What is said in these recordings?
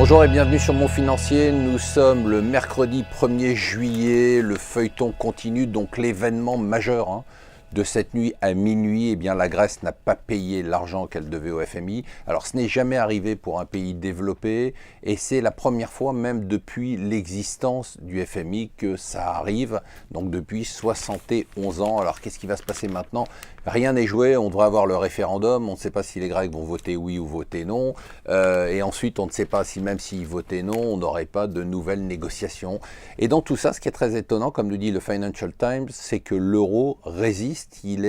Bonjour et bienvenue sur Mon Financier. Nous sommes le mercredi 1er juillet. Le feuilleton continue, donc l'événement majeur de cette nuit à minuit. Eh bien, la Grèce n'a pas payé l'argent qu'elle devait au FMI. Alors, ce n'est jamais arrivé pour un pays développé et c'est la première fois, même depuis l'existence du FMI, que ça arrive. Donc, depuis 71 ans. Alors, qu'est-ce qui va se passer maintenant ? Rien n'est joué, on devrait avoir le référendum, on ne sait pas si les Grecs vont voter oui ou voter non, et ensuite on ne sait pas si même s'ils votaient non, on n'aurait pas de nouvelles négociations. Et dans tout ça, ce qui est très étonnant, comme nous dit le Financial Times, c'est que l'euro résiste, il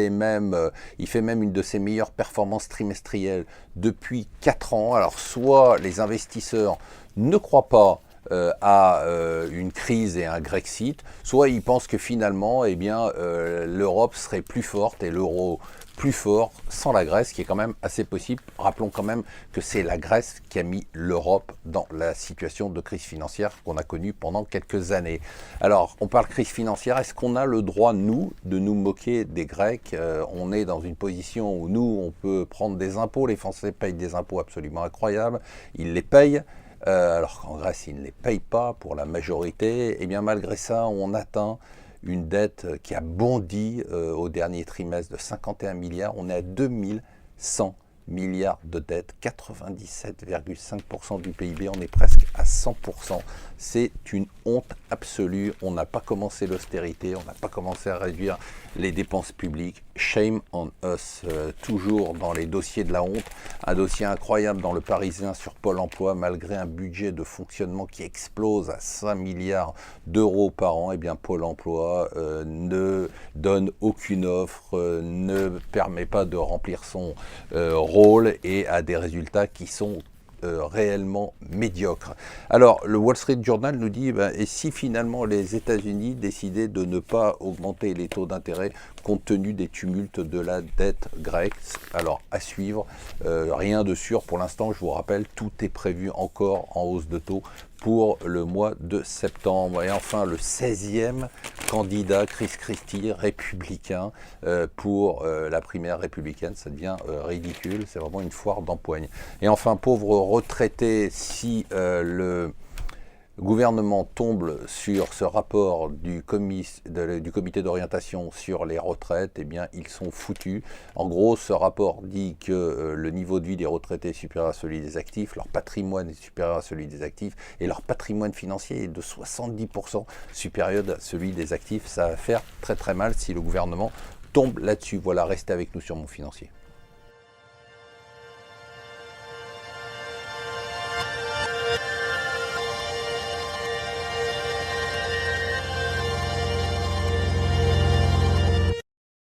fait même une de ses meilleures performances trimestrielles depuis 4 ans. Alors soit les investisseurs ne croient pas à une crise et un Grexit, soit ils pensent que finalement l'Europe serait plus forte et l'euro plus fort sans la Grèce, qui est quand même assez possible. Rappelons quand même que c'est la Grèce qui a mis l'Europe dans la situation de crise financière qu'on a connue pendant quelques années. Alors, on parle crise financière, est-ce qu'on a le droit, nous, de nous moquer des Grecs ? On est dans une position où nous, on peut prendre des impôts, les Français payent des impôts absolument incroyables, ils les payent, alors qu'en Grèce, ils ne les payent pas pour la majorité. Et bien malgré ça, on atteint une dette qui a bondi au dernier trimestre de 51 milliards. On est à 2100 milliards de dettes, 97,5% du PIB, on est presque à 100%. C'est une honte absolue. On n'a pas commencé l'austérité, on n'a pas commencé à réduire les dépenses publiques. Shame on us, toujours dans les dossiers de la honte. Un dossier incroyable dans le Parisien sur Pôle emploi, malgré un budget de fonctionnement qui explose à 5 milliards d'euros par an, et bien Pôle emploi ne donne aucune offre, ne permet pas de remplir son rôle et a des résultats qui sont réellement médiocre. Alors, le Wall Street Journal nous dit, et si finalement les États-Unis décidaient de ne pas augmenter les taux d'intérêt compte tenu des tumultes de la dette grecque? Alors, à suivre, rien de sûr pour l'instant, je vous rappelle, tout est prévu encore en hausse de taux pour le mois de septembre. Et enfin, le 16e candidat, Chris Christie, républicain, pour la primaire républicaine. Ça devient ridicule, c'est vraiment une foire d'empoigne. Et enfin, pauvre retraité, si le gouvernement tombe sur ce rapport du comité d'orientation sur les retraites, eh bien ils sont foutus. En gros, ce rapport dit que le niveau de vie des retraités est supérieur à celui des actifs, leur patrimoine est supérieur à celui des actifs, et leur patrimoine financier est de 70% supérieur à celui des actifs. Ça va faire très très mal si le gouvernement tombe là-dessus. Voilà, restez avec nous sur Mon Financier.